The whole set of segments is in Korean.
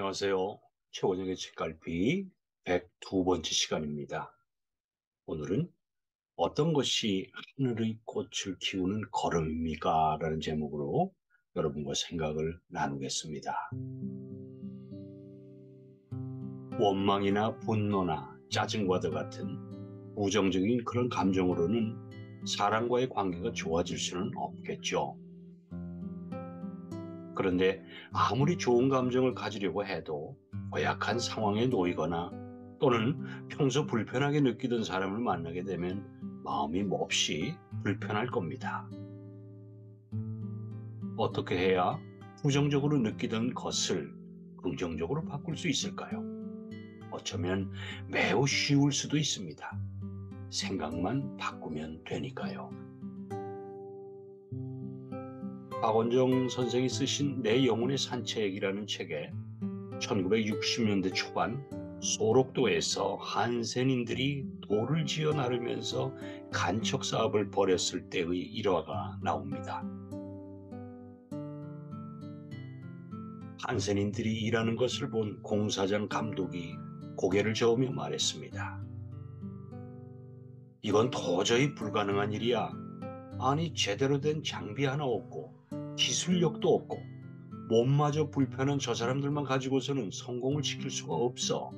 안녕하세요. 최원영의 책갈피 102번째 시간입니다. 오늘은 어떤 것이 하늘의 꽃을 키우는 걸음입니까? 라는 제목으로 여러분과 생각을 나누겠습니다. 원망이나 분노나 짜증과도 같은 부정적인 그런 감정으로는 사람과의 관계가 좋아질 수는 없겠죠. 그런데 아무리 좋은 감정을 가지려고 해도 고약한 상황에 놓이거나 또는 평소 불편하게 느끼던 사람을 만나게 되면 마음이 몹시 불편할 겁니다. 어떻게 해야 부정적으로 느끼던 것을 긍정적으로 바꿀 수 있을까요? 어쩌면 매우 쉬울 수도 있습니다. 생각만 바꾸면 되니까요. 박원정 선생이 쓰신 내 영혼의 산책이라는 책에 1960년대 초반 소록도에서 한센인들이 돌을 지어 나르면서 간척 사업을 벌였을 때의 일화가 나옵니다. 한센인들이 일하는 것을 본 공사장 감독이 고개를 저으며 말했습니다. 이건 도저히 불가능한 일이야. 아니 제대로 된 장비 하나 없고 기술력도 없고 몸마저 불편한 저 사람들만 가지고서는 성공을 시킬 수가 없어.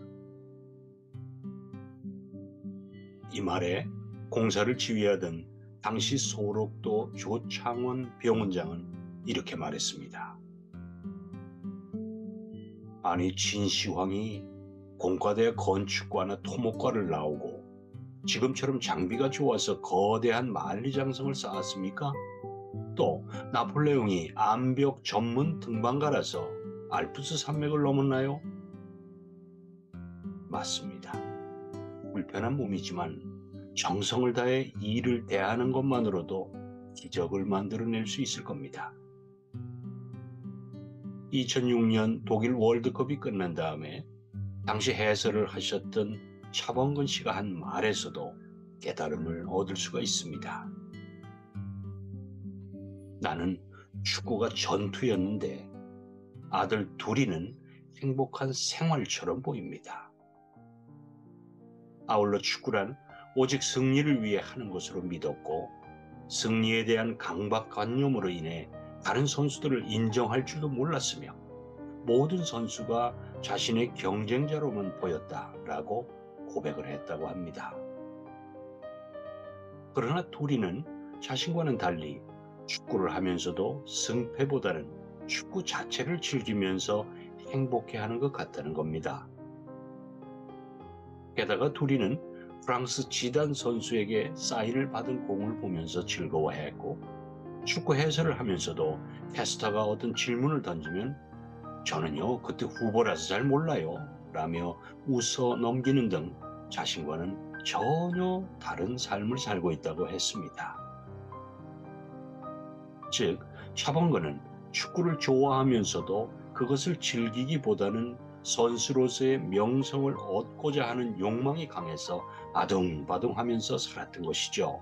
이 말에 공사를 지휘하던 당시 소록도 조창원 병원장은 이렇게 말했습니다. 아니 진시황이 공과대 건축과나 토목과를 나오고 지금처럼 장비가 좋아서 거대한 만리장성을 쌓았습니까? 또 나폴레옹이 암벽 전문 등반가라서 알프스 산맥을 넘었나요? 맞습니다. 불편한 몸이지만 정성을 다해 일을 대하는 것만으로도 기적을 만들어낼 수 있을 겁니다. 2006년 독일 월드컵이 끝난 다음에 당시 해설을 하셨던 차범근 씨가 한 말에서도 깨달음을 얻을 수가 있습니다. 나는 축구가 전투였는데 아들 둘이는 행복한 생활처럼 보입니다. 아울러 축구란 오직 승리를 위해 하는 것으로 믿었고 승리에 대한 강박관념으로 인해 다른 선수들을 인정할 줄도 몰랐으며 모든 선수가 자신의 경쟁자로만 보였다라고 고백을 했다고 합니다. 그러나 둘이는 자신과는 달리 축구를 하면서도 승패보다는 축구 자체를 즐기면서 행복해하는 것 같다는 겁니다. 게다가 둘이는 프랑스 지단 선수에게 사인을 받은 공을 보면서 즐거워했고 축구 해설을 하면서도 캐스터가 어떤 질문을 던지면 저는요 그때 후보라서 잘 몰라요 라며 웃어 넘기는 등 자신과는 전혀 다른 삶을 살고 있다고 했습니다. 즉 차범근은 축구를 좋아하면서도 그것을 즐기기보다는 선수로서의 명성을 얻고자 하는 욕망이 강해서 아둥바둥하면서 살았던 것이죠.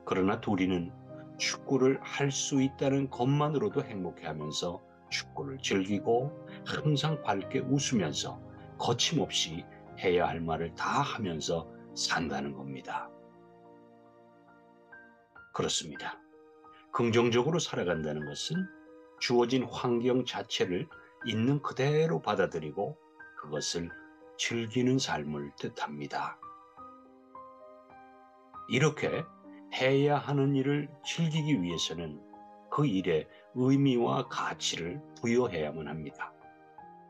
그러나 둘이는 축구를 할 수 있다는 것만으로도 행복해하면서 축구를 즐기고 항상 밝게 웃으면서 거침없이 해야 할 말을 다 하면서 산다는 겁니다. 그렇습니다. 긍정적으로 살아간다는 것은 주어진 환경 자체를 있는 그대로 받아들이고 그것을 즐기는 삶을 뜻합니다. 이렇게 해야 하는 일을 즐기기 위해서는 그 일에 의미와 가치를 부여해야만 합니다.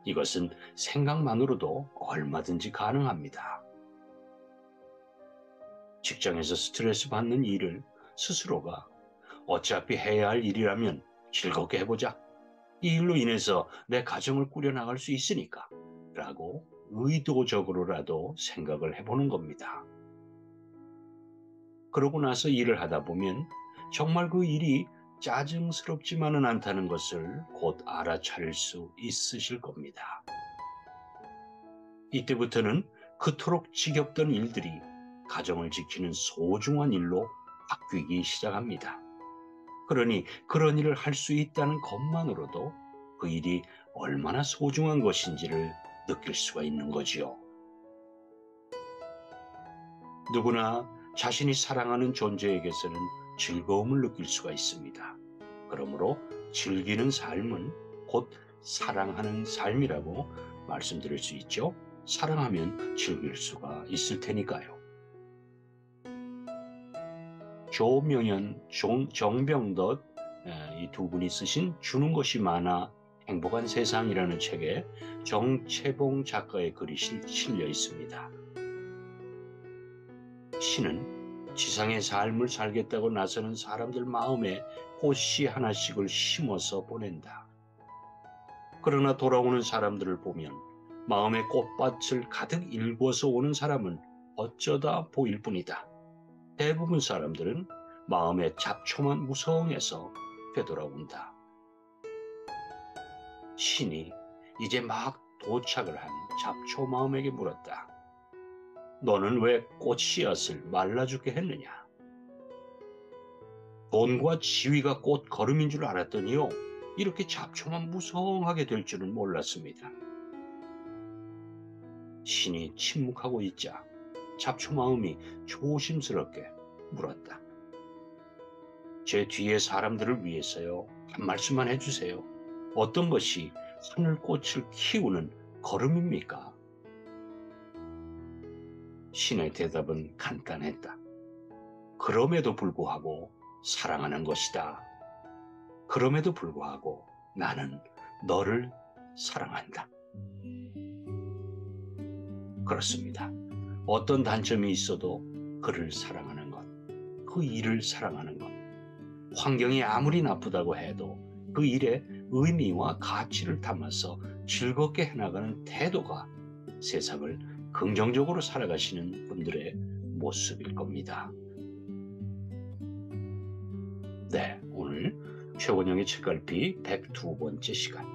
이것은 생각만으로도 얼마든지 가능합니다. 직장에서 스트레스 받는 일을 스스로가 어차피 해야 할 일이라면 즐겁게 해보자. 이 일로 인해서 내 가정을 꾸려나갈 수 있으니까 라고 의도적으로라도 생각을 해보는 겁니다. 그러고 나서 일을 하다 보면 정말 그 일이 짜증스럽지만은 않다는 것을 곧 알아차릴 수 있으실 겁니다. 이때부터는 그토록 지겹던 일들이 가정을 지키는 소중한 일로 바뀌기 시작합니다. 그러니 그런 일을 할 수 있다는 것만으로도 그 일이 얼마나 소중한 것인지를 느낄 수가 있는 거지요. 누구나 자신이 사랑하는 존재에게서는 즐거움을 느낄 수가 있습니다. 그러므로 즐기는 삶은 곧 사랑하는 삶이라고 말씀드릴 수 있죠. 사랑하면 즐길 수가 있을 테니까요. 조명현, 정병덧 이 두 분이 쓰신 주는 것이 많아 행복한 세상이라는 책에 정채봉 작가의 글이 실려 있습니다. 신은 지상의 삶을 살겠다고 나서는 사람들 마음에 꽃씨 하나씩을 심어서 보낸다. 그러나 돌아오는 사람들을 보면 마음의 꽃밭을 가득 일궈서 오는 사람은 어쩌다 보일 뿐이다. 대부분 사람들은 마음의 잡초만 무성해서 되돌아온다. 신이 이제 막 도착을 한 잡초 마음에게 물었다. 너는 왜 꽃씨앗을 말라 죽게 했느냐? 돈과 지위가 꽃 걸음인 줄 알았더니요. 이렇게 잡초만 무성하게 될 줄은 몰랐습니다. 신이 침묵하고 있자 잡초 마음이 조심스럽게 물었다. 제 뒤에 사람들을 위해서요. 한 말씀만 해주세요. 어떤 것이 하늘꽃을 키우는 걸음입니까? 신의 대답은 간단했다. 그럼에도 불구하고 사랑하는 것이다. 그럼에도 불구하고 나는 너를 사랑한다. 그렇습니다. 어떤 단점이 있어도 그를 사랑하는 것, 그 일을 사랑하는 것, 환경이 아무리 나쁘다고 해도 그 일에 의미와 가치를 담아서 즐겁게 해나가는 태도가 세상을 긍정적으로 살아가시는 분들의 모습일 겁니다. 네, 오늘 최원영의 책갈피 102번째 시간.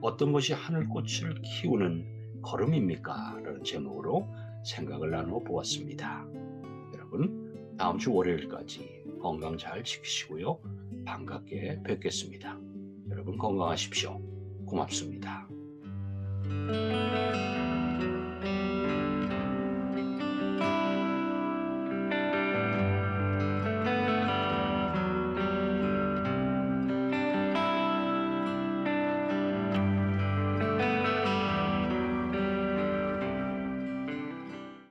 어떤 것이 하늘꽃을 키우는 걸음입니까? 라는 제목으로 생각을 나누어 보았습니다. 여러분, 다음 주 월요일까지 건강 잘 지키시고요. 반갑게 뵙겠습니다. 여러분 건강하십시오. 고맙습니다.